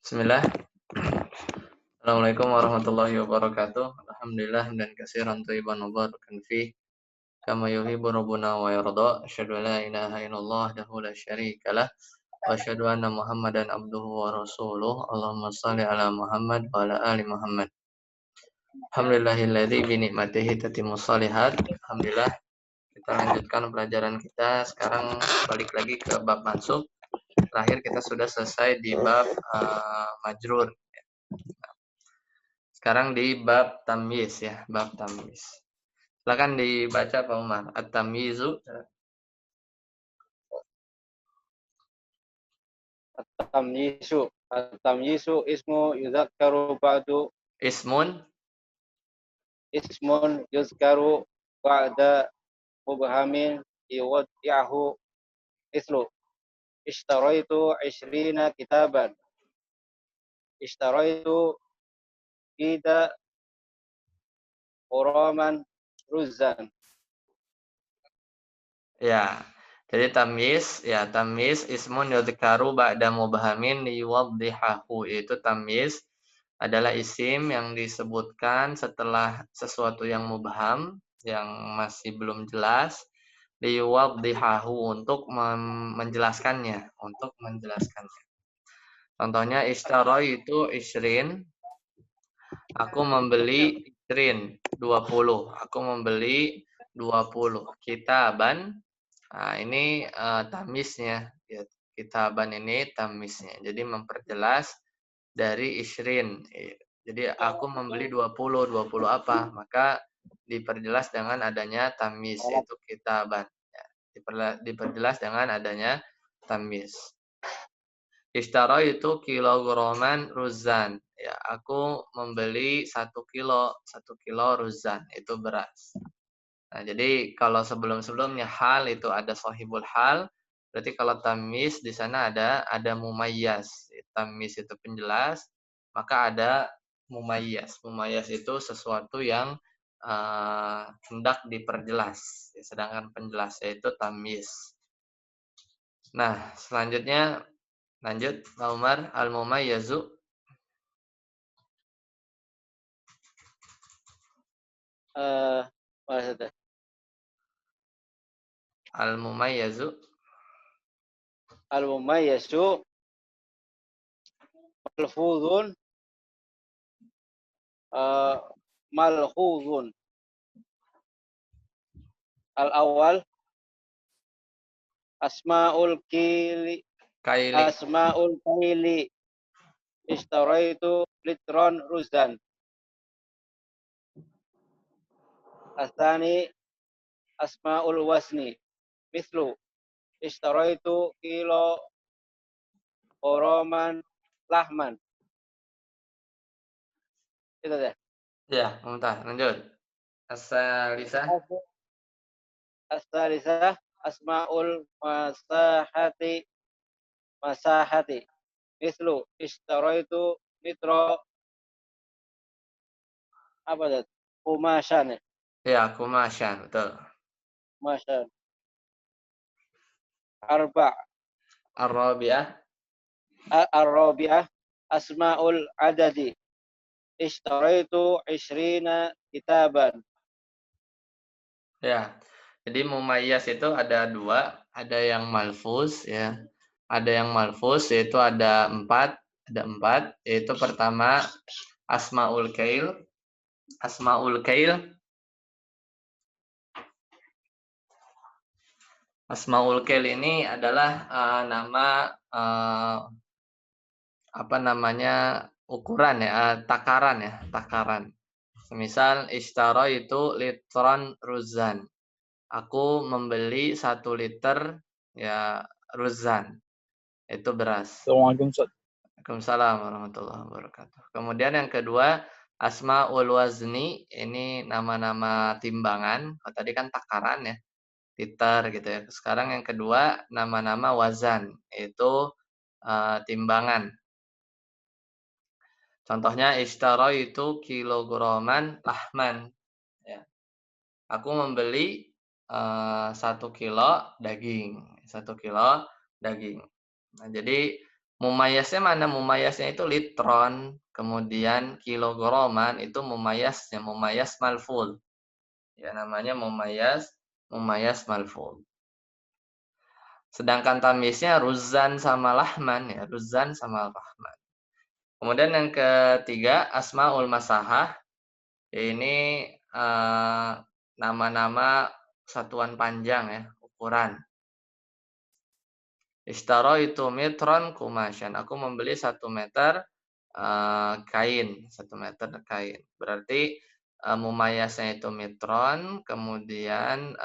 Bismillah. Assalamualaikum warahmatullahi wabarakatuh. Alhamdulillah dan katsiran thayyiban mubarakan fih. Kama yuhibbu rabbuna wa yarda. Asyhadu an la ilaha illallah wahdahu la syarika lah. Wa asyhadu anna Muhammadan abduhu wa rasuluh. Allahumma shalli ala Muhammad wa ala ali Muhammad. Alhamdulillahilladzi bi ni'matihi tatimmus shalihat. Alhamdulillah kita lanjutkan pelajaran kita. Sekarang balik lagi ke bab mansub. Terakhir kita sudah selesai di bab majrur. Sekarang di bab tamyiz ya, bab tamyiz. Silakan dibaca Pak Umar. At-tamyizu. At-tamyizu ismu yuzakkaru ba'du Ismun. ismun yuzkaru ba'da mubhamin yuwaddi'ahu islu ishtaraitu 20 kitaban ishtaraitu ida uraman ruzan. Ya. Jadi tamyiz, ya tamyiz ismun yudhkaru ba'da mubhamin yuwaddihahu. Itu tamyiz adalah isim yang disebutkan setelah sesuatu yang mubham, yang masih belum jelas, yuwaddihahu untuk menjelaskannya, Contohnya ishtara itu isrin. Aku membeli isrin 20. Aku membeli 20 kitaban. Nah, ini tamiznya. Ya, kitaban ini tamiznya. Jadi memperjelas dari isrin. Jadi aku membeli 20. 20 apa? Maka diperjelas dengan adanya tamiz, yaitu kitaban. Ya, diperjelas dengan adanya tamiz. Ishtara itu kilograman ruzan. Ya, aku membeli 1 kilo ruzan, itu beras. Nah, jadi kalau sebelum-sebelumnya hal itu ada sahibul hal, berarti kalau tamyiz di sana ada mumayyaz. Tamyiz itu penjelas, maka ada mumayyaz. Mumayyaz itu sesuatu yang hendak diperjelas, sedangkan penjelasnya itu tamyiz. Nah, selanjutnya lanjut Pak Umar, al-mumayyazu. Al-mumayyazu. Al-mumayyazu malfuzun malhuzun. Al-awwal asma'ul kaili ishtaraitu litron ruzan. Asani asma'ul wasni mislu ishtaraitu kilo oroman lahman. Itu deh. Ya, mumtaz. Lanjut. As-salisah. As-salisah asma'ul masahati mislu ishtaraitu mitro apa itu? Kumashan. Ya, kumasyan, betul. Kumashan. Arba' Ar-rabi'ah asma'ul adadi ishtaraitu 20 kitaban. Ya. Jadi mumayyaz itu ada dua, ada yang malfuz ya. Ada yang malfuz yaitu ada empat, yaitu pertama asmaul kail. Asmaul kail. Asmaul kail ini adalah nama apa namanya ukuran ya, takaran. Semisal ishtara itu litron ruzan. Aku membeli 1 liter ya ruzan. Itu beras. Assalamualaikum Ustaz. Waalaikumsalam warahmatullahi wabarakatuh. Kemudian yang kedua, asmaul wazni, ini nama-nama timbangan. Oh, tadi kan takaran ya, liter gitu ya. Sekarang yang kedua, nama-nama wazan, itu timbangan. Contohnya ishtara itu kilograman lahman. Ya. Aku membeli 1 kilo daging. 1 kilo daging. Nah, jadi Mumayasnya mana? Mumayasnya itu litron, kemudian kilograman itu mumayasnya, mumayas malful. Ya namanya mumayas malful. Sedangkan tamisnya ruzan sama lahman ya, ruzan sama lahman. Kemudian yang ketiga asmaul masahah, ini nama-nama satuan panjang ya, ukuran. Ishtaraitu mitron kumasyan. Aku membeli 1 meter kain, 1 meter kain. Berarti mumayasnya itu mitron, kemudian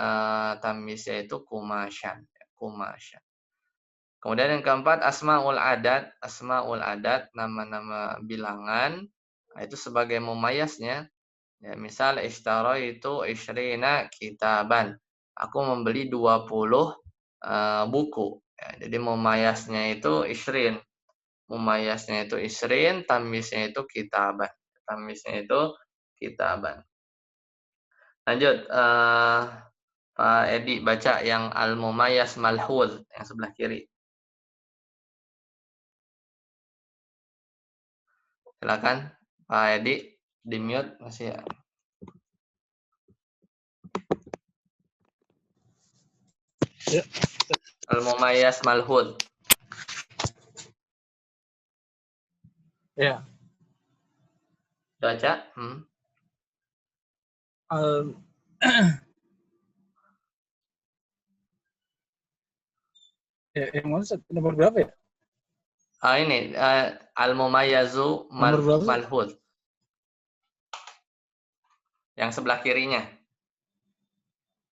tamisnya itu kumasyan, kumasyan. Kemudian yang keempat asmaul adat, nama-nama bilangan. Nah, itu sebagai mumayasnya. Ya, misal ishtaraitu isyrina kitaban. Aku membeli 20 buku. Ya, jadi mumayasnya itu isrin. Mumayasnya itu isrin, tamisnya itu kitaban. Tamisnya itu kitaban. Lanjut, Pak Edi baca yang al-mumayas malhuz yang sebelah kiri. Silakan Pak Edi, di mute masih ya. Ya. Al-mumayas malhuz. Ya. Baca. Al yang mana nomor berapa ya? Ini al-mumayyazu Nomor berapa? malhuz. Yang sebelah kirinya.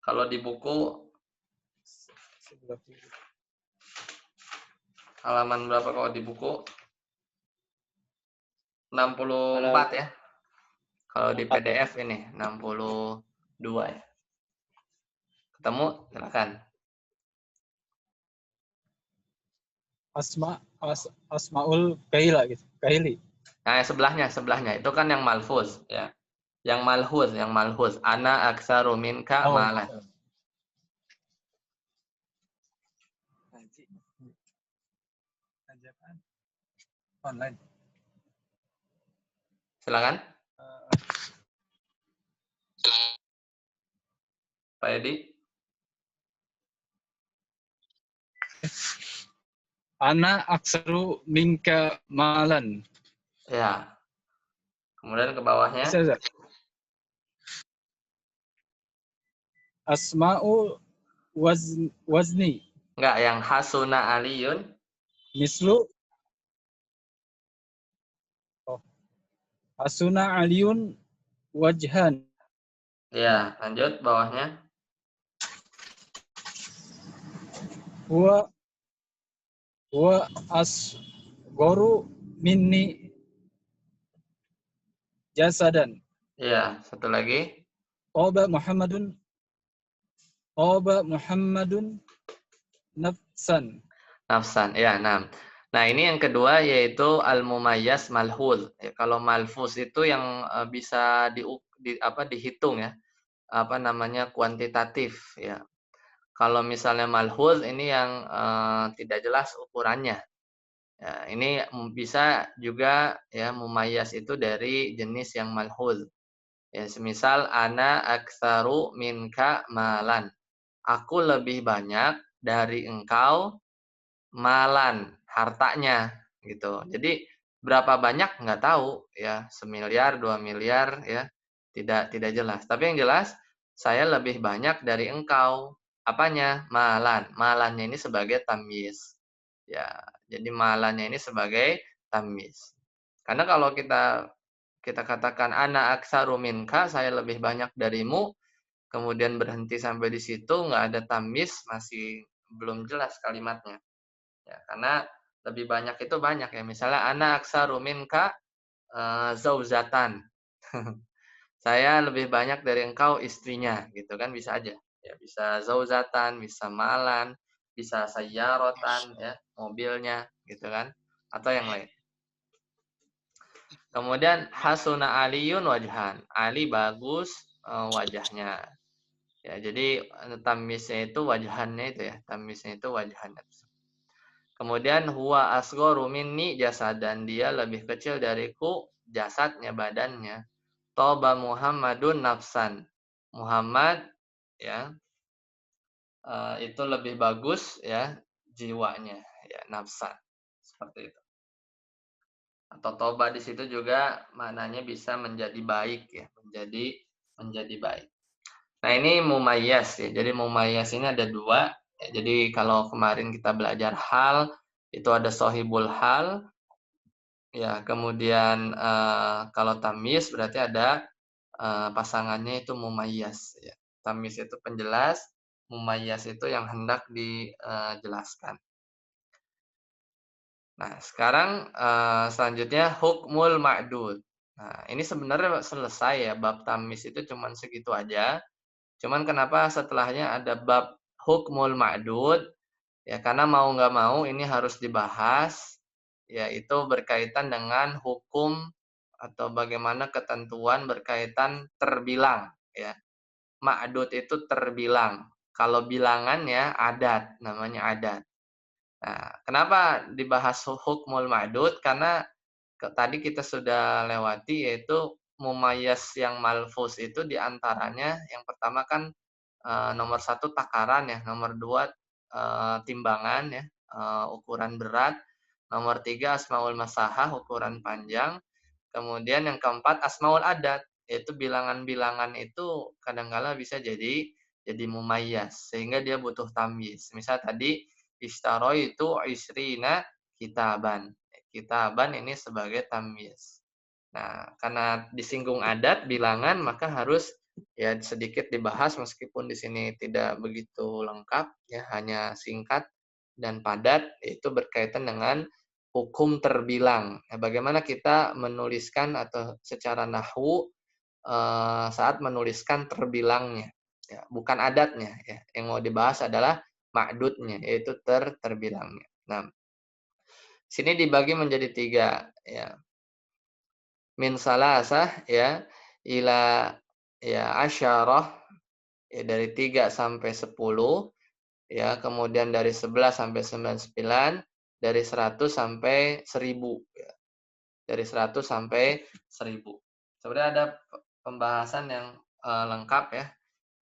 Kalau di buku halaman berapa kalau di buku? 64 ya. Kalau di PDF ini 62 ya. Ketemu? Silakan. Asmaul kaila gitu. Kaili. Nah, sebelahnya itu kan yang malfuz ya. Yang malhuz. Ana aksaru minka malan. Online. Silakan. Pak Edi. Ana aksaru minka malan. Ya. Kemudian ke bawahnya. Asma'u wazni. Enggak, yang hasuna aliyun. Mislu. Hasuna aliyun wajhan. Ya, lanjut bawahnya. Wa asgoru minni jasadan. Ya, satu lagi. Oba Muhammadun nafsan. Nafsan, ya, Nah, ini yang kedua yaitu al-mumayas malhuz. Ya, kalau malfuz itu yang bisa dihitung ya. Apa namanya kuantitatif ya. Kalau misalnya malhuz ini yang tidak jelas ukurannya. Ya, ini bisa juga ya mumayas itu dari jenis yang malhuz. Ya, semisal ana aksaru minka malan. Aku lebih banyak dari engkau malan, hartanya gitu. Jadi berapa banyak nggak tahu ya, 1 miliar, 2 miliar ya. Tidak jelas. Tapi yang jelas saya lebih banyak dari engkau. Apanya? Malan. Malannya ini sebagai tamyiz. Ya, jadi malannya ini sebagai tamyiz. Karena kalau kita katakan ana aksaru minka, saya lebih banyak darimu, kemudian berhenti sampai di situ nggak ada tamyiz, masih belum jelas kalimatnya. Ya, karena lebih banyak itu banyak ya. Misalnya ana aksaru minka zauzatan. Saya lebih banyak dari engkau istrinya, gitu kan bisa aja. Ya, bisa zauzatan, bisa malan, bisa sayyarotan ya, mobilnya gitu kan, atau yang lain. Kemudian hasuna aliyun wajhan. Ali bagus wajahnya. Ya, jadi tamisnya itu wajhannya itu ya, tamisnya itu wajhannya. Kemudian huwa asgharu minni jasadan, dia lebih kecil dariku jasadnya, badannya. Toba Muhammadun nafsan. Muhammad ya itu lebih bagus ya jiwanya ya nafsan. Seperti itu. Atau toba di situ juga maknanya bisa menjadi baik ya, menjadi baik. Nah, ini mumayyaz ya. Jadi mumayyaz ini ada dua. Ya, jadi kalau kemarin kita belajar hal itu ada sohibul hal. Ya, kemudian kalau tamyiz berarti ada pasangannya itu mumayyaz ya. Tamyiz itu penjelas, mumayyaz itu yang hendak dijelaskan. Nah, sekarang selanjutnya hukmul ma'dud. Nah, ini sebenarnya selesai ya, bab tamyiz itu cuman segitu aja. Cuman kenapa setelahnya ada bab hukmul ma'dud? Ya, karena mau nggak mau ini harus dibahas, yaitu berkaitan dengan hukum atau bagaimana ketentuan berkaitan terbilang. Ya. Ma'dud itu terbilang. Kalau bilangannya adat, namanya adat. Nah, kenapa dibahas hukmul ma'dud? Karena tadi kita sudah lewati yaitu mumayyaz yang malfuz itu diantaranya yang pertama kan nomor satu takaran ya, nomor dua timbangan ya, ukuran berat, nomor tiga asmaul masahah ukuran panjang, kemudian yang keempat asmaul adat yaitu bilangan-bilangan itu kadangkala bisa jadi mumayyaz sehingga dia butuh tamyiz. Misal tadi itu isrina kitaban. Kitaban ini sebagai tamyiz. Nah, karena disinggung adat, bilangan, maka harus ya sedikit dibahas meskipun di sini tidak begitu lengkap, ya hanya singkat dan padat, itu berkaitan dengan hukum terbilang. Nah, bagaimana kita menuliskan atau secara nahwu saat menuliskan terbilangnya, ya, bukan adatnya. Ya. Yang mau dibahas adalah ma'dudnya, yaitu terbilangnya. Nah, sini dibagi menjadi tiga, ya. Min salasah ya ila ya asyarah ya dari 3 sampai 10 ya kemudian dari 11 sampai 99 dari 100 sampai 1000 ya. Dari 100 sampai 1000. Sebenarnya ada pembahasan yang lengkap ya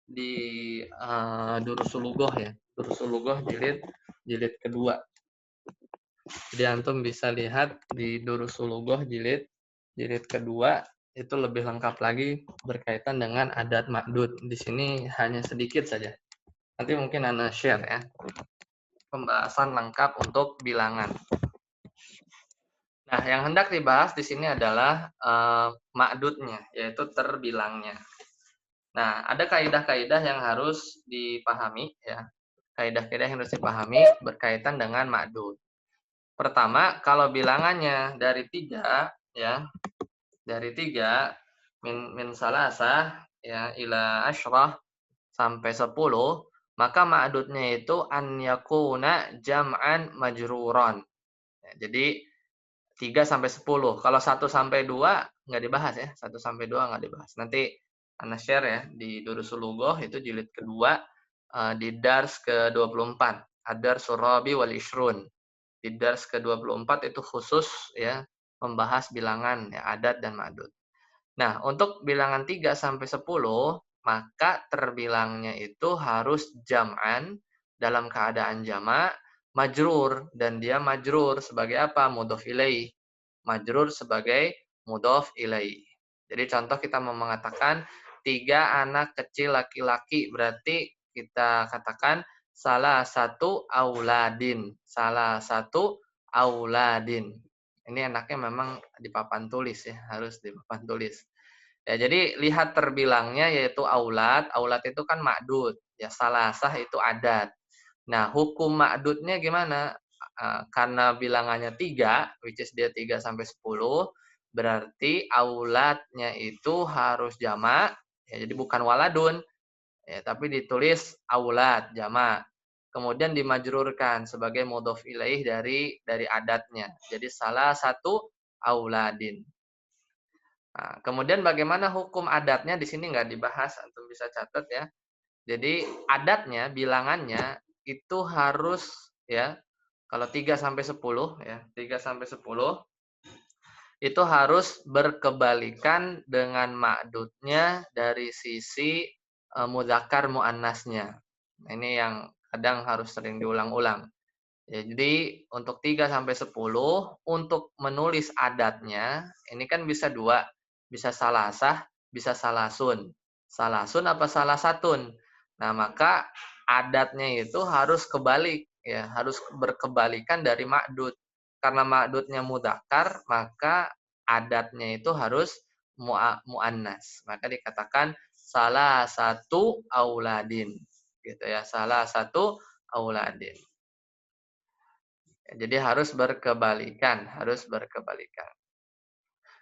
di Durusul Lughoh ya. Durusul Lughoh jilid kedua. Jadi antum bisa lihat di Durusul Lughoh jilid kedua itu lebih lengkap lagi berkaitan dengan adat ma'dud. Di sini hanya sedikit saja. Nanti mungkin Anda share ya. Pembahasan lengkap untuk bilangan. Nah, yang hendak dibahas di sini adalah ma'dudnya, yaitu terbilangnya. Nah, ada kaidah-kaidah yang harus dipahami ya. Kaidah-kaidah yang harus dipahami berkaitan dengan ma'dud. Pertama, kalau bilangannya dari 3 ya, dari 3 min salasah ya ila asyrah sampai 10, maka ma'dudnya itu an yakuna jam'an majruran. Ya, jadi 3 sampai 10. Kalau 1 sampai 2 nggak dibahas ya. 1 sampai 2 nggak dibahas. Nanti Anda share ya di Durusul Lughoh itu jilid kedua di dars ke-24. Ad-Darsul Rabi wal Ishrun. Di dars ke-24 itu khusus ya membahas bilangan ya, adat dan ma'dud. Nah, untuk bilangan 3 sampai 10, maka terbilangnya itu harus jam'an dalam keadaan jamak, majrur dan dia majrur sebagai apa? Mudhof ilaih. Majrur sebagai mudhof ilaih. Jadi contoh kita mau mengatakan 3 anak kecil laki-laki, berarti kita katakan salah satu auladin. Salah satu auladin. Ini enaknya memang di papan tulis ya, harus di papan tulis. Ya, jadi lihat terbilangnya yaitu aulad. Aulad itu kan ma'dud. Ya, salasah itu adat. Nah, hukum ma'dudnya gimana? Karena bilangannya 3, which is dia 3 sampai 10, berarti auladnya itu harus jamak. Ya, jadi bukan waladun. Ya, tapi ditulis aulad, jamak. Kemudian dimajrurkan sebagai mudhof ilaih dari adatnya. Jadi salah satu auladin. Nah, kemudian bagaimana hukum adatnya di sini nggak dibahas, antum bisa catat ya. Jadi adatnya, bilangannya itu harus ya Kalau 3 sampai 10 ya, 3 sampai 10 itu harus berkebalikan dengan ma'dudnya dari sisi mudzakkar muannasnya. Nah, ini yang kadang harus sering diulang-ulang. Ya, jadi untuk 3 sampai 10 untuk menulis adatnya ini kan bisa dua, bisa salasah, bisa salasun. Salasun apa salasatun? Nah, maka adatnya itu harus kebalik ya, harus berkebalikan dari ma'dud. Karena ma'dudnya mudzakkar, maka adatnya itu harus muannas. Maka dikatakan salah satu auladin gitu ya, salah satu auladin. Jadi harus berkebalikan, harus berkebalikan.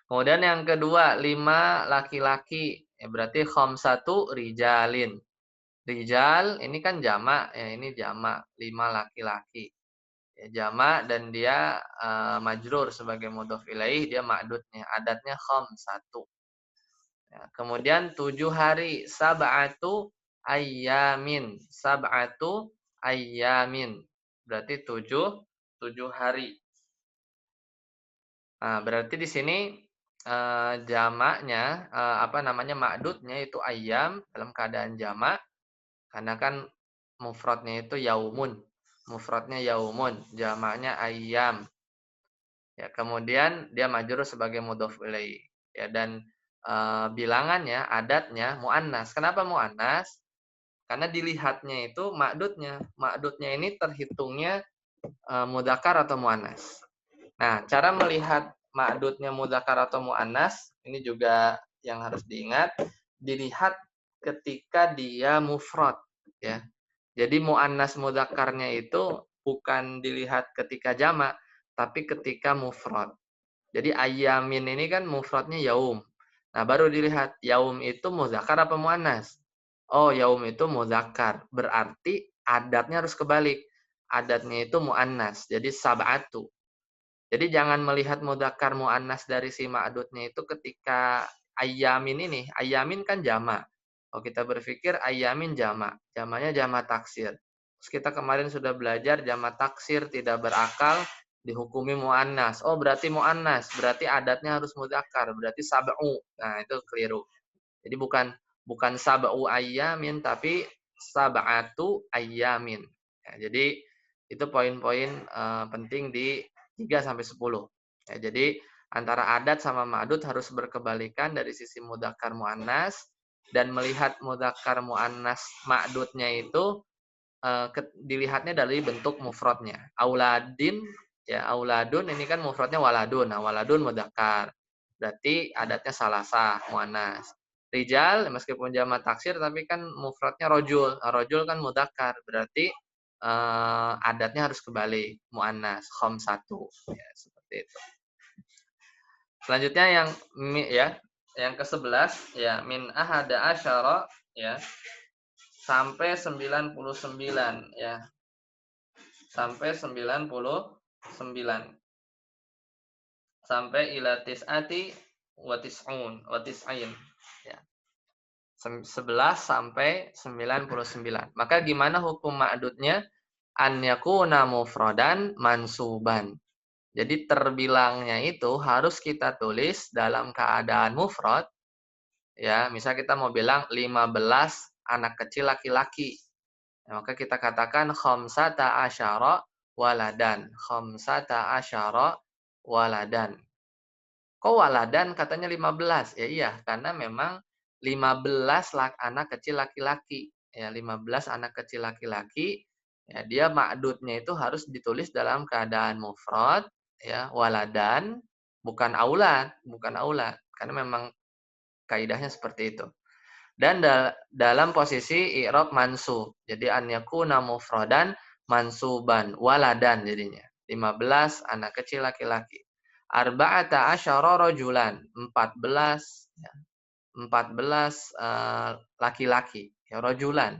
Kemudian yang kedua, 5 laki-laki. Ya, berarti khamsatu rijalin. Rijal ini kan jamak, ya ini jamak, 5 laki-laki. Ya, jamak dan dia majrur sebagai mudhof ilaih, dia ma'dudnya, adatnya khamsatu. Ya, kemudian 7 hari, sab'atu ayyamin. Sab'atu ayyamin. Berarti 7 hari. Nah, berarti di sini jamaknya apa namanya ma'dudnya itu ayyam dalam keadaan jamak karena kan mufradnya itu yaumun. Mufradnya yaumun, jamaknya ayyam. Ya, kemudian dia majrur sebagai mudhof ilaih. Ya, dan bilangannya adatnya muannas. Kenapa muannas? Karena dilihatnya itu ma'dudnya. Ma'dudnya ini terhitungnya mudzakkar atau muannas. Nah, cara melihat ma'dudnya mudzakkar atau muannas ini juga yang harus diingat, dilihat ketika dia mufrad ya. Jadi muannas mudzakarnya itu bukan dilihat ketika jamak, tapi ketika mufrad. Jadi ayyamin ini kan mufradnya yaum. Nah, baru dilihat yaum itu muzakkar apa muannas. Oh, yaum itu muzakkar. Berarti adatnya harus kebalik. Adatnya itu muannas. Jadi sab'atu. Jadi jangan melihat muzakkar muannas dari si ma'dudnya itu ketika ayyamin ini. Ayyamin kan jamak. Kalau kita berpikir ayyamin jamak. Jamaknya jamak taksir. Terus kita kemarin sudah belajar jamak taksir tidak berakal dihukumi muannas. Oh, berarti muannas, berarti adatnya harus mudzakkar, berarti sab'u. Nah, itu keliru. Jadi bukan sab'u ayyamin tapi sab'atu ayyamin. Ya, jadi itu poin-poin penting di 3 sampai 10. Ya, jadi antara adat sama ma'dud harus berkebalikan dari sisi mudzakkar muannas dan melihat mudzakkar muannas ma'dudnya itu dilihatnya dari bentuk mufradnya. Auladin ya auladun ini kan mufradnya waladun. Nah, waladun mudzakkar. Berarti adatnya salasah muannas. Rijal meskipun jamak taksir tapi kan mufradnya rojul. Nah, rojul kan mudzakkar. Berarti adatnya harus kebalik muannas khamsatu ya seperti itu. Selanjutnya yang ke-11 ya min ahada asyara ya sampai 99 ya. Sampai 99. Sampai ila tis'ati wa tis'un wa tis'ain ya. 11 sampai 99. Maka gimana hukum ma'dudnya? An yakuna mufradan mansuban. Jadi terbilangnya itu harus kita tulis dalam keadaan mufrad. Ya, misal kita mau bilang 15 anak kecil laki-laki. Ya, maka kita katakan khamsata asyara waladan. Khamsata asyara waladan. Kok waladan katanya 15? Ya iya, karena memang 15 anak kecil laki-laki. Ya, 15 anak kecil laki-laki. Ya, dia ma'dudnya itu harus ditulis dalam keadaan mufrad, ya, waladan, bukan aulad, bukan aulad. Karena memang kaidahnya seperti itu. Dan dalam posisi i'rab mansub. Jadi an yakuna mufradan mansuban waladan jadinya. 15 anak kecil laki-laki. Arba'ata asyara rajulan, 14 ya. 14 laki-laki, ya rajulan.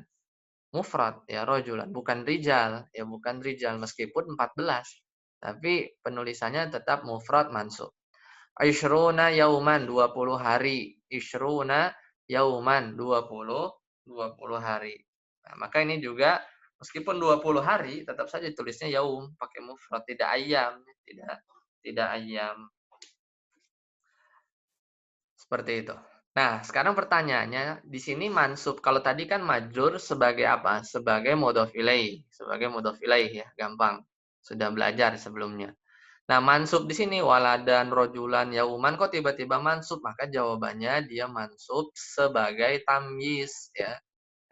Mufrad ya rajulan, bukan rijal, ya bukan rijal meskipun 14. Tapi penulisannya tetap mufrad mansub. Ishruna yauman 20 hari. Ishruna yauman 20 hari. Nah, maka ini juga Meskipun 20 hari tetap saja tulisnya yaum pakai mufrad, tidak ayam, tidak ayam. Seperti itu. Nah, sekarang pertanyaannya di sini mansub. Kalau tadi kan majrur sebagai apa? Sebagai mudhof ilaih, sebagai mudhof ilaih ya, gampang. Sudah belajar sebelumnya. Nah, mansub di sini waladan rojulan yauman kok tiba-tiba mansub? Maka jawabannya dia mansub sebagai tamyiz ya.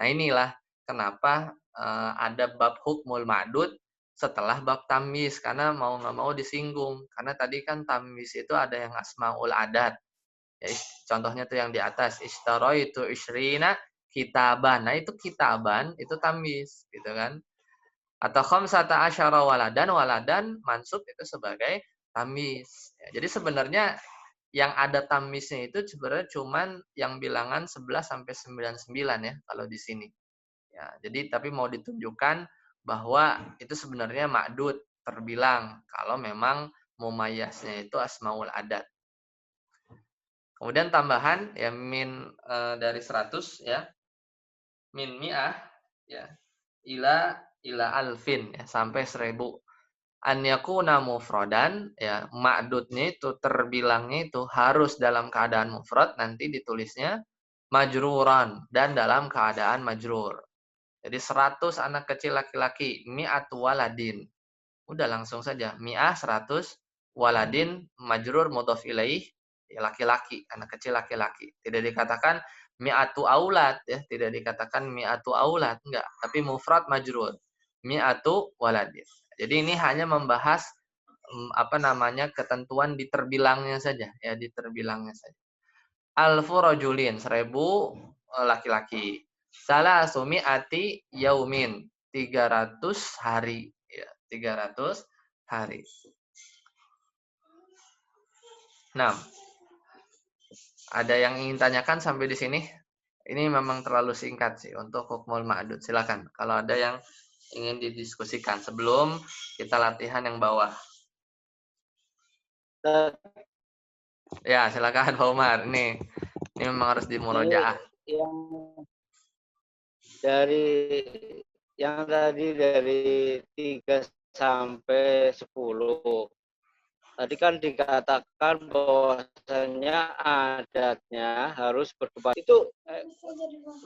Nah, inilah kenapa ada bab hukmul ma'dud setelah bab tamyiz, karena mau nggak mau disinggung. Karena tadi kan tamyiz itu ada yang asmaul adat. Ya, contohnya tuh yang di atas istaraitu isyrina kitaban. Nah, itu kitaban itu tamyiz gitu kan. Atau khamsata asyara waladan mansub itu sebagai tamyiz. Ya, jadi sebenarnya yang ada tamyiznya itu sebenarnya cuman yang bilangan 11 sampai 99 ya kalau di sini. Ya, jadi tapi mau ditunjukkan bahwa itu sebenarnya ma'dud terbilang kalau memang mumayyaznya itu asmaul adat. Kemudian tambahan ya dari 100 ya. Min mi'ah ya. Ila alfin ya sampai 1000. An yakuna mufradan ya, ma'dudnya itu terbilangnya itu harus dalam keadaan mufrad, nanti ditulisnya majruran dan dalam keadaan majrur. Jadi 100 anak kecil laki-laki, mi'atu waladin. Udah langsung saja. Mi'ah 100, waladin majrur mudhof ilaih, ya laki-laki, anak kecil laki-laki. Tidak dikatakan mi'atu aulad ya, tidak dikatakan mi'atu aulad, enggak, tapi mufrad majrur. Mi'atu waladin. Jadi ini hanya membahas apa namanya ketentuan di terbilangnya saja ya, di terbilangnya saja. Alfu rajulin 1000 laki-laki. Salah sumi'ati yaumin 300 hari ya, 300 hari. Nah, ada yang ingin tanyakan sampai di sini? Ini memang terlalu singkat sih untuk hukmul ma'dud. Silakan kalau ada yang ingin didiskusikan sebelum kita latihan yang bawah. Ya, silakan Pak Umar. Ini memang harus dimurojaah. Yang dari yang tadi dari 3 sampai 10. Tadi kan dikatakan bahwasanya adatnya harus berkebalikan. Itu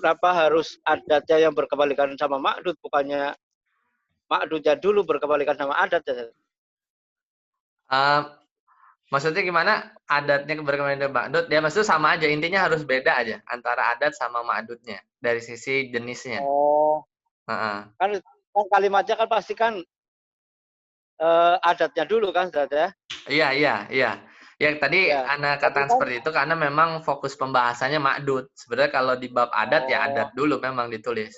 kenapa harus adatnya yang berkebalikan sama ma'dud, bukannya ma'dudnya dulu berkebalikan sama adat? Maksudnya gimana? Adatnya berkembang ma'dud? Ya maksudnya sama aja. Intinya harus beda aja antara adat sama ma'dudnya dari sisi jenisnya. Oh, kan kalimatnya kan pasti kan adatnya dulu kan, Ustaz ya? Iya. Yang tadi Ya. Ana Tapi katakan kan, seperti itu karena memang fokus pembahasannya ma'dud. Sebenarnya kalau di bab adat ya adat dulu memang ditulis.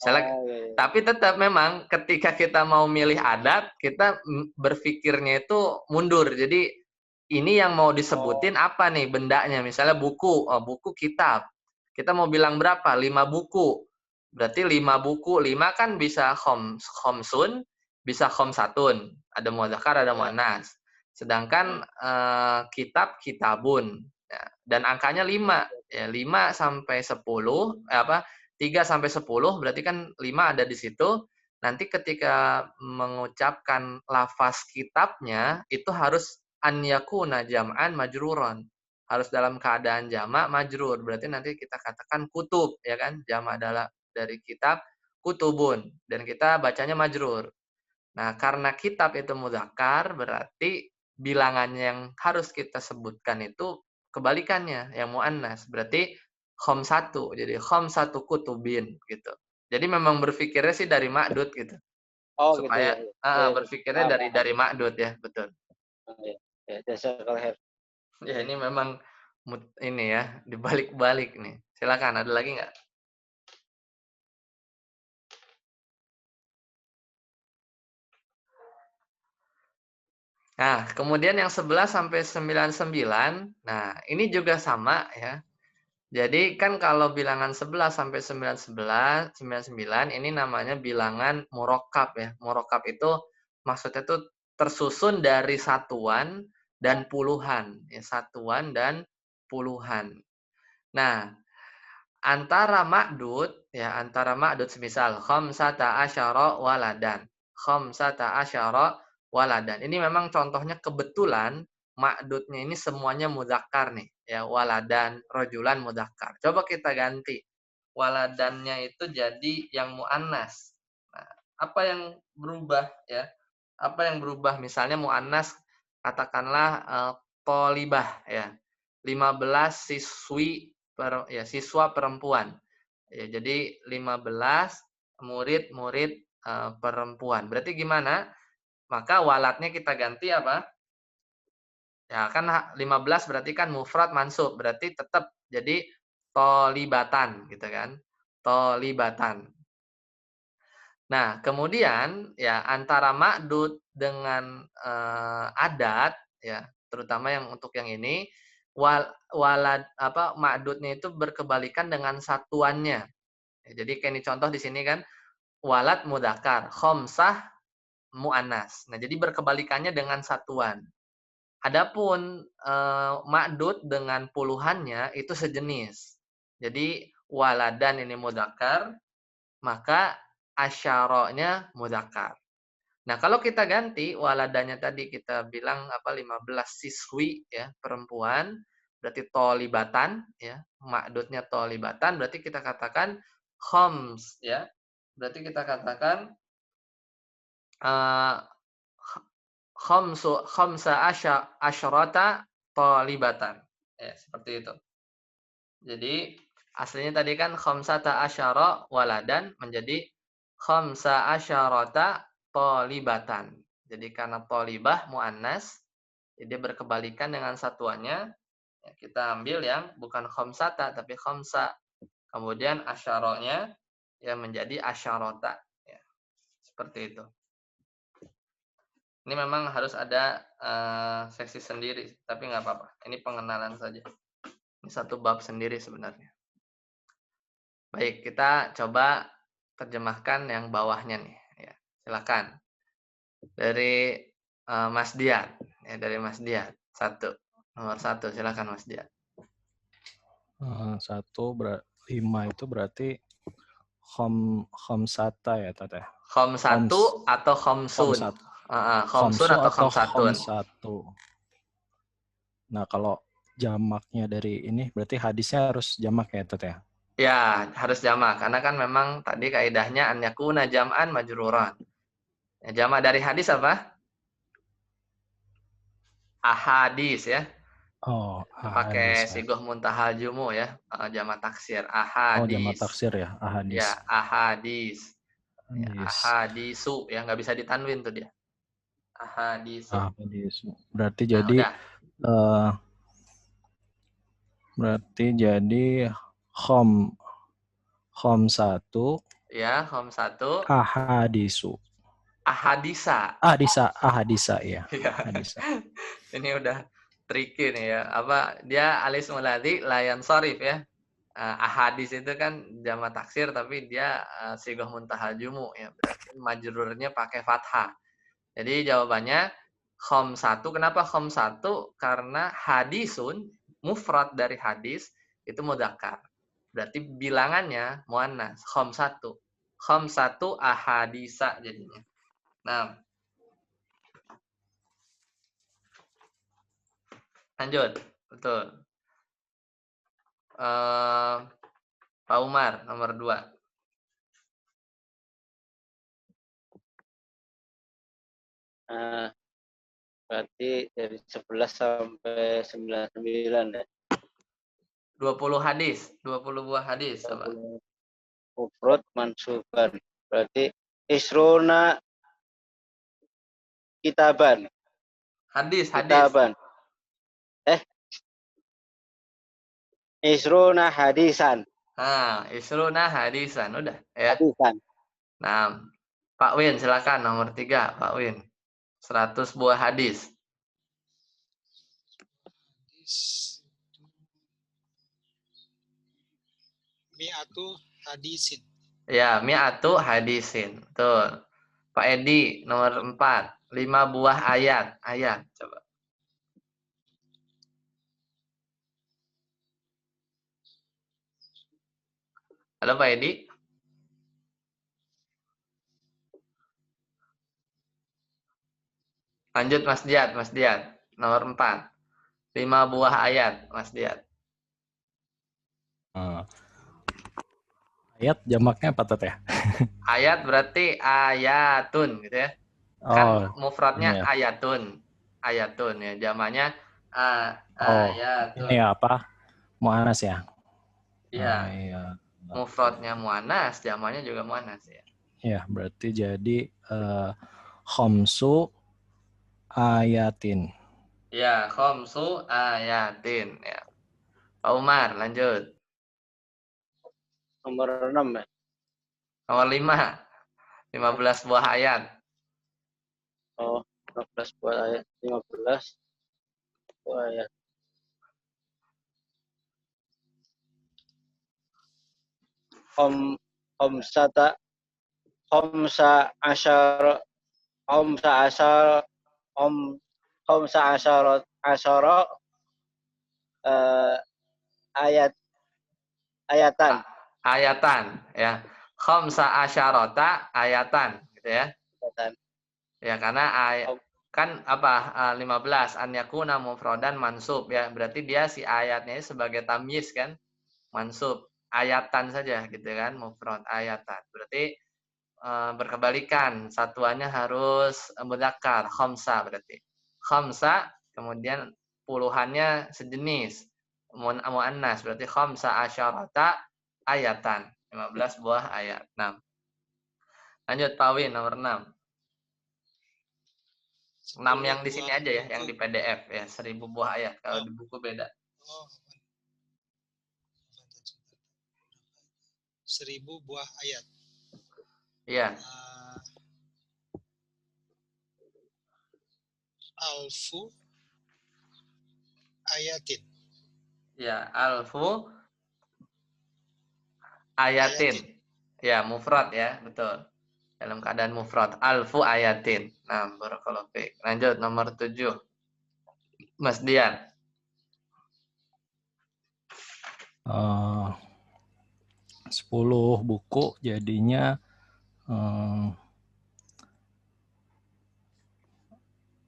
Misalnya, iya. tapi tetap memang ketika kita mau milih adat, kita berpikirnya itu mundur. Jadi ini yang mau disebutin apa nih bendanya? Misalnya buku, buku kitab. Kita mau bilang berapa? 5 buku. Berarti 5 buku, 5 kan bisa khomsun, bisa khomsatun. Ada muadzakkar, ada muannas. Sedangkan kitabun ya, dan angkanya 5 ya, 5 sampai 10 3 sampai 10 berarti kan 5 ada di situ. Nanti ketika mengucapkan lafaz kitabnya itu harus an yakuna jam'an majruran. Harus dalam keadaan jamak majrur. Berarti nanti kita katakan kutub ya kan, jamak adalah dari kitab kutubun dan kita bacanya majrur. Nah, karena kitab itu mudzakkar berarti bilangannya yang harus kita sebutkan itu kebalikannya, yang muannas. Berarti khamsatu. Jadi khamsatu kutubin gitu. Jadi memang berpikirnya sih dari ma'dud gitu. Oh gitu Supaya ya. Ya. berpikirnya dari ma'dud ya, betul. Ya, jazakallahu khair. Ya ini memang ini ya, dibalik-balik nih. Silakan, ada lagi nggak? Nah, kemudian yang 11 sampai 99, nah ini juga sama ya. Jadi kan kalau bilangan 11 sampai 99 ini namanya bilangan murakkab ya. Murakkab itu maksudnya itu tersusun dari satuan dan puluhan, ya, satuan dan puluhan. Nah, antara ma'dud ya, antara ma'dud semisal khamsata asyara waladan. Khamsata asyara waladan. Ini memang contohnya kebetulan ma'dudnya ini semuanya mudzakkar nih ya, waladan, rajulan mudzakkar. Coba kita ganti. Waladannya itu jadi yang muannas. Nah, apa yang berubah ya? Apa yang berubah? Misalnya muannas katakanlah thalibah ya. 15 siswa perempuan. Ya, jadi 15 murid-murid perempuan. Berarti gimana? Maka walatnya kita ganti apa? Ya, kan 15 berarti kan mufrad mansub. Berarti tetap jadi tolibatan gitu kan. Tolibatan. Nah, kemudian ya antara ma'dud dengan adat ya, terutama yang untuk yang ini walad apa ma'dudnya itu berkebalikan dengan satuannya. Ya, jadi kayak ini contoh di sini kan walad mudzakkar, khamsah muannas. Nah, jadi berkebalikannya dengan satuan. Adapun ma'dud dengan puluhannya itu sejenis. Jadi waladan ini mudzakkar, maka asyaranya mudzakkar. Nah, kalau kita ganti waladanya tadi kita bilang apa 15 siswi ya, perempuan, berarti tolibatan ya, ma'dudnya tolibatan berarti kita katakan khams ya. Berarti kita katakan khamsa asyarata talibatan. Ya, seperti itu. Jadi aslinya tadi kan khamsata asyara waladan menjadi khamsa asyarata talibatan. Jadi karena talibah muannas, jadi berkebalikan dengan satuannya. Ya, kita ambil yang bukan khamsata tapi khamsa. Kemudian asyaranya ya menjadi asyarata. Ya, seperti itu. Ini memang harus ada seksi sendiri, tapi nggak apa-apa. Ini pengenalan saja. Ini satu bab sendiri sebenarnya. Baik, kita coba terjemahkan yang bawahnya nih. Ya, silakan. Dari Mas Dian. Ya, dari Mas Dian. Nomor 1, silakan Mas Dian. 5 itu berarti khamsata ya Tata. Khamsatu atau khamsun? Khamsun atau khamsatun? Nah, kalau jamaknya dari ini berarti hadisnya harus jamak ya Tata ya? Ya, harus jamak. Karena kan memang tadi kaidahnya an yakuna jam'an majruran. Ya, jamak dari hadis apa? Ahadis ya. Oh, Pakai ahadis ya. sigoh muntahal jumu ya. Jamak taksir. Oh, jamak Ahadis. taksir ya, ahadis. Ya, ahadis. Ya, ahadisu ya, nggak bisa ditanwin tuh dia. Ahadisu. Ahadis. Berarti Nah, jadi udah. khamsatu Ya, khamsatu ahadisu. ahadisa. Ahadisa ya. Ya. Ahadisa. Ini udah tricky nih ya. Apa dia alis muladi layan sorif ya. Ahadis itu kan jamak taksir tapi dia sigoh muntahal jumu ya. Berarti majrurnya pakai fathah. Jadi jawabannya khamsatu. Kenapa khamsatu? Karena hadisun mufrad dari hadis itu mudzakkar. Berarti bilangannya muannas khamsatu. Khamsatu ahadisa jadinya. Nah, lanjut. Betul. Pak Umar nomor 2. Berarti dari 11 sampai 99 ya. 20 hadis, 20 buah hadis coba. Mufrad mansuban. Berarti isrona kitaban. Hadis. Kitaban. Isrona hadisan. Isruna hadisan udah ya. Hadisan. Nah, Pak Win silakan nomor 3, Pak Win. 100 buah hadis. Mi'atu hadisin. Ya, mi'atu hadisin. Betul. Pak Edi nomor 4, 5 buah ayat. Ayat coba. Halo Pak Edi. Lanjut Mas Diat, Mas Diat. Nomor 4. 5 buah ayat, Mas Diat. Ayat jamaknya apa tuh ya? Ayat berarti ayatun gitu ya. Oh, Kan mufradnya ini ya. ayatun. Ayatun ya. Jamaknya Oh, ayatun. ini ya apa? Mu'anas ya? Iya. Iya. Mufradnya muannas, jamaknya juga muannas ya. Ya, berarti jadi khamsu ayatin. Ya, khamsu ayatin ya. Pak Umar, lanjut. Nomor 6 ya. Nomor 5. 15 buah ayat. Oh, 15 buat ayat. 15 buat ayat. Khamsata khamsa asyara khamsa asyara khamsa asyara eh, ayat ayatan. Ayatan ya. Khamsa asyarata ayatan gitu ya. Ayatan. Ya karena kan apa 15 an yakuna mufradan mansub ya. Berarti dia si ayatnya ini sebagai tamyiz kan? Mansub. Ayatan saja gitu kan, mufrad ayatan. Berarti berkebalikan, satuannya harus mudzakkar, khamsa berarti. Khamsa kemudian puluhannya sejenis. Muannas berarti khamsa asyarata ayatan. 15 buah ayat. 6. Lanjut Pak Win nomor 6. 6 yang di sini aja ya, yang di PDF ya, 1000 buah ayat. Kalau di buku beda. Oh, 1000 buah ayat. Iya. Alfu ayatin. Ya, alfu ayatin. Ya, mufrad ya, betul. Dalam keadaan mufrad. Alfu ayatin. Nah, barakallahu fiik. Lanjut nomor 7. Mas Dian. 10 buku jadinya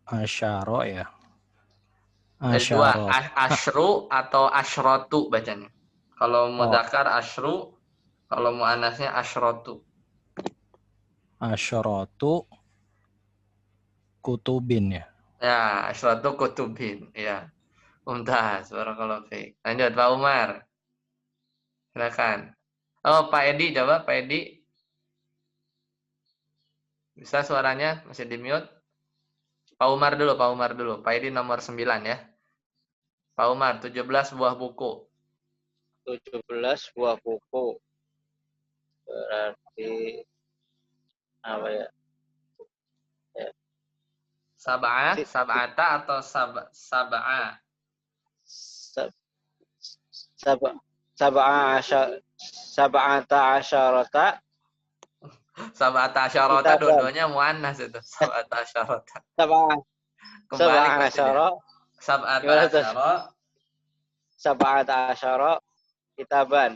asyaro ya. Dari dua, Asyaro. asyru atau asyratu bacanya. Kalau mudzakkar asyru, kalau muannasnya asyratu. Asyaratu kutubin ya. Ya, asyratu kutubin. Ya. Mumtaz, barakallahu fiik. Lanjut Pak Umar. Silakan. Oh, Pak Edi coba, Pak Edi. Bisa suaranya masih di mute? Pak Umar dulu, Pak Umar dulu. Pak Edi nomor 9 ya. Pak Umar, 17 buah buku. 17 buah buku. Berarti apa ya? Sab'ah, sab'ata atau sab'a? Sab'ata asyarata Sab'ata asyarata kitaban. dua-duanya muannas itu. Sab'ata asyarata. Kembali Sab'ata ke sini. asyara. Sab'ata Gimana tuh? asyara. Sab'ata asyara kitaban.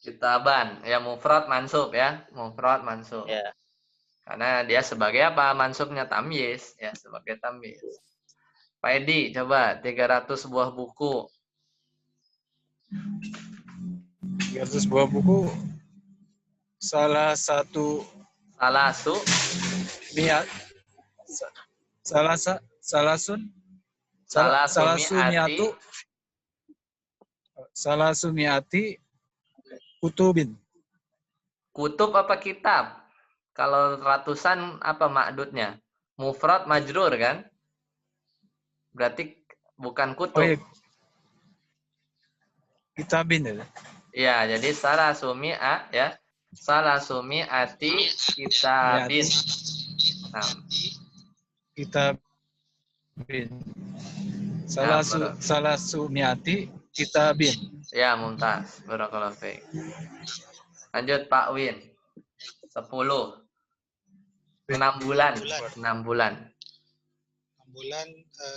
Kitaban. Ya mufrad mansub ya. Mufrad mansub. Ya. Karena dia sebagai apa? Mansubnya tamyiz. Ya, sebagai tamyiz. Pak Edi, coba 300 buah buku. 300 buah buku. Salah satu Salasu. niat. Salah sumiati kutubin. Kutub apa kitab? Kalau ratusan apa makdudnya? Mufrad majrur kan? Berarti bukan kutub. Oh iya. Kitabin ya. Ya, jadi salah sumi'a ya. Salah sumi'ati kitabin. Nah, Kitabin. Salah sumiati kitabin. ya, mumtaz. Barakallahu fiik. Lanjut Pak Win. 10. 6 bulan. 6 bulan. 6 bulan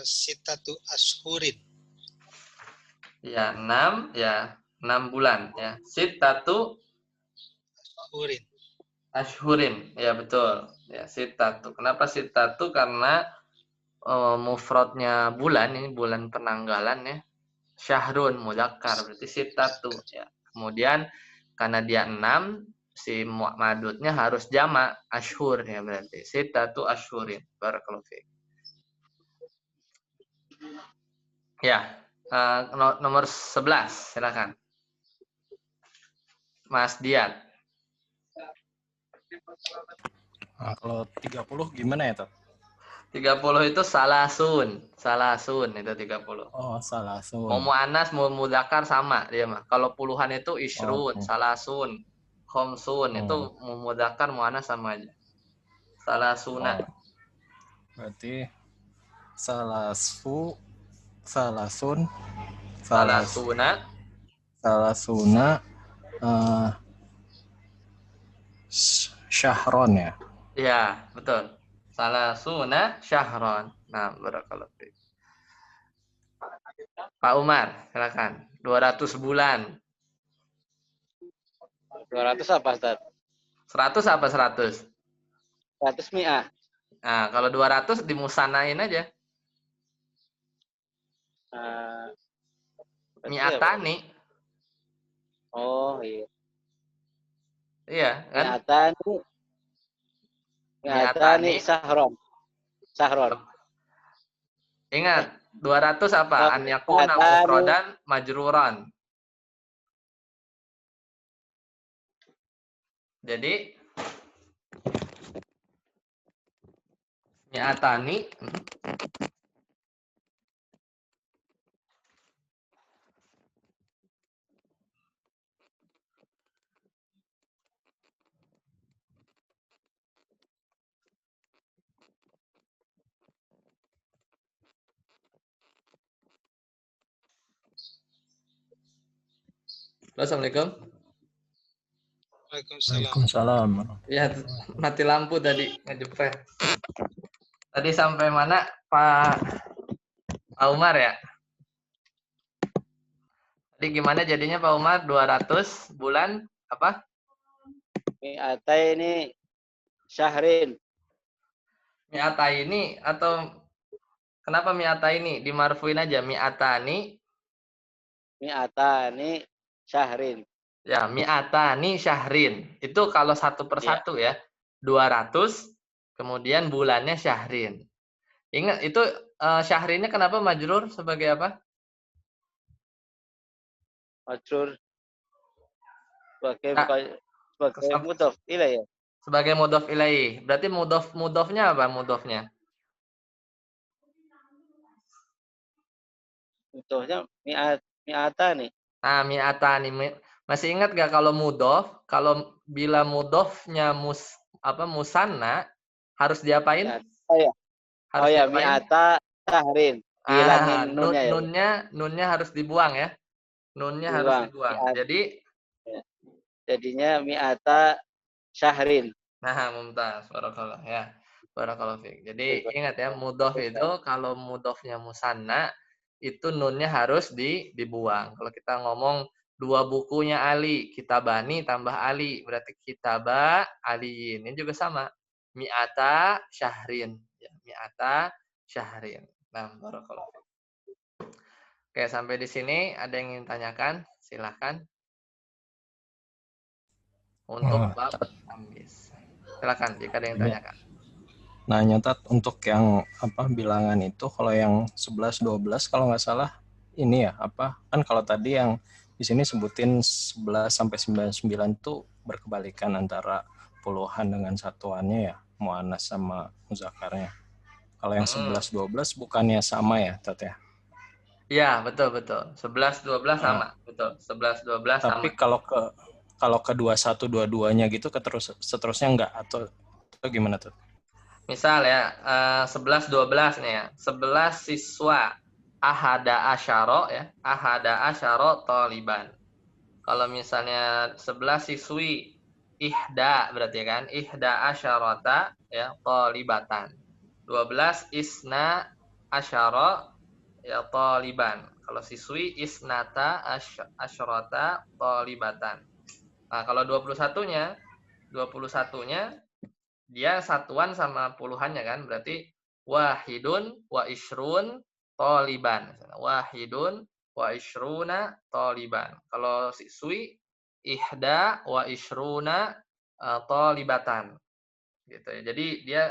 sitatu ashurin. Ya, 6 ya. 6 bulan ya. Sittatu ashhurin. Ashhurin, ya betul. Ya, sittatu. Kenapa sittatu? Karena mufradnya bulan, ini bulan penanggalan ya. Syahrun mudzakkar, berarti sittatu ya. Kemudian karena dia 6, si madudnya harus jamak ashhur ya, berarti sittatu ashhurin. Barakallahu fiik. Ya, nomor 11 silakan. Mas Dian. Nah, kalau 30 gimana ya, Tat? 30 itu salasun itu 30. Oh, salah Mau sun. muannas mau mudzakkar sama dia mah. Kalau puluhan itu isrun, Oh, salasun, khomsun itu oh, mau mudzakkar muannas sama aja. Salasuna. oh. Berarti salasun, salasuna, salasuna, eh, syahron ya. Ya, betul. Salasuna syahron. Nah, barakallahu fiik. Pak Umar, silakan. 200 bulan. 200 apa, Ustaz? 100 apa 100? 100 mi'ah. Nah, kalau 200 dimusanain aja. Berarti apa? Mi'atani. Oh, iya. Iya, kan? Mi'atani sahron. Sahron. Ingat, 200 apa? An yakuna Mi'atani. mufradan majruran. Jadi mi'atani Assalamualaikum. Waalaikumsalam. Waalaikumsalam. Ya, mati lampu tadi ngejepret. Tadi sampai mana, Pak Umar ya? Tadi gimana jadinya Pak Umar? 200 bulan apa? Mi'ataini syahrin. Mi'ata ini atau kenapa mi'ata ini? Dimarfuin aja mi'atani. Mi'atani syahrin. Ya, mi'atani syahrin. Itu kalau satu per satu ya. 200, kemudian bulannya syahrin. Ingat, itu syahrinnya kenapa majrur sebagai apa? Majrur Nah, sebagai mudhof ilaih ya. Sebagai mudhof ilaih. Berarti mudhofnya apa mudhofnya? Mudhofnya mi'atani. Nah, mi'atani. Masih ingat gak kalau mudhof? Kalau bila mudhofnya musanna harus diapain? Oh ya. Harus diapain? Mi'ata syahrin. Dihilangin nunnya ya. Nunnya harus dibuang ya. Nunnya harus dibuang. Jadi jadinya mi'ata syahrin. nah, mumtaz. Barakallah ya. Barakallahu fiik. Jadi ingat ya, mudhof itu kalau mudhofnya musanna itu nunnya harus dibuang. Kalau kita ngomong dua bukunya Ali, kitabani tambah Ali, berarti kitaba aliin. Ini juga sama. Mi'ata syahrin. Ya, mi'ata syahrin. Nah, barakallahu fiik. Oke, sampai di sini ada yang ingin tanyakan? Silakan. Untuk bab tamis. Silakan jika ada yang tanyakan. Nanya Tat, untuk yang apa bilangan itu kalau yang 11 12 kalau nggak salah ini ya apa kan kalau tadi yang di sini sebutin 11 sampai 99 itu berkebalikan antara puluhan dengan satuannya ya, muannas sama muzakkarnya. Kalau yang 11 12 bukannya sama ya, Tat ya? Iya, betul. 11 12 sama, betul. 11 12 sama. Tapi kalau ke 21 22-nya gitu seterusnya enggak atau gimana tuh? Misal ya, 11 12 nih ya. 11 siswa ahada asyara ya. Ahada asyara taliban. Kalau misalnya 11 siswi ihda berarti kan ihda asyarata ya talibatan. 12 isna asyara ya taliban. Kalau siswi isnata asyarata talibatan. Nah, kalau 21-nya 21-nya dia satuan sama puluhannya kan, berarti wahidun wa ishrun taliban. Wahidun wa ishruna taliban. Kalau siswi ihda wa ishruna talibatan. Gitu ya. Jadi dia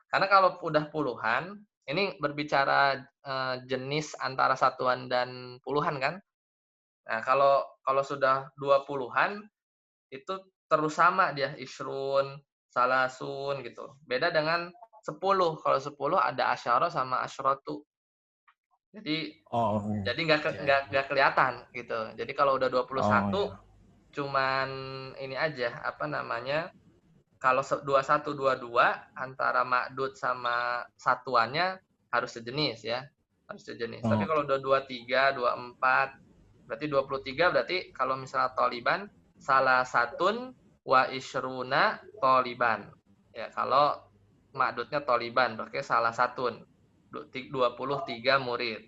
karena kalau udah puluhan, ini berbicara jenis antara satuan dan puluhan kan. Nah, kalau sudah 20-an itu terus sama dia isrun, salasun gitu. Beda dengan 10. Kalau 10 ada asyara sama asyratu. Jadi jadi nggak kelihatan gitu. Jadi kalau udah 21 cuman ini aja apa namanya? Kalau 21 22 antara ma'dud sama satuannya harus sejenis ya. Harus sejenis. Tapi kalau udah 23, 24 berarti 23 berarti kalau misalnya taliban salah satun wa isyruna taliban. Ya, kalau ma'dudnya taliban berarti salah satun 23 murid.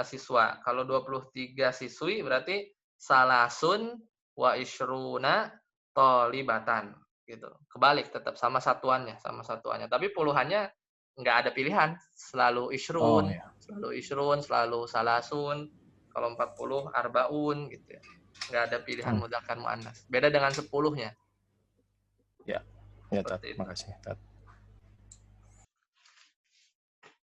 Siswa. Kalau 23 siswi berarti salasun wa isyruna talibatan gitu. Kebalik tetap sama satuannya. Tapi puluhannya nggak ada pilihan, selalu isrun, selalu salasun. Kalau 40 arbaun gitu ya. Nggak ada pilihan mudzakkar muannas. Beda dengan 10-nya. Ya, terima kasih.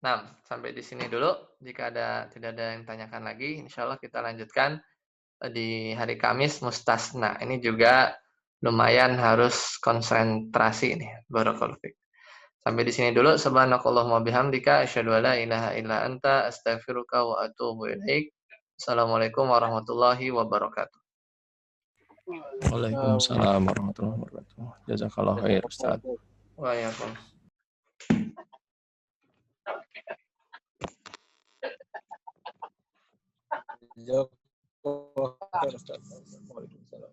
Nah, sampai di sini dulu. Jika tidak ada yang tanyakan lagi, insya Allah kita lanjutkan di hari Kamis mustasna. Ini juga lumayan harus konsentrasi nih. Barakallahu fiik. Sampai di sini dulu. Subhanakallahumma bihamdika asyhadu an la ilaha illa anta astaghfiruka wa atubu ilaik. Assalamualaikum warahmatullahi wabarakatuh. Waalaikumsalam warahmatullahi wabarakatuh. Jazakallah khair, Ustaz. Waalaikumsalam. Jazakallah khair, Ustaz. Waalaikumsalam.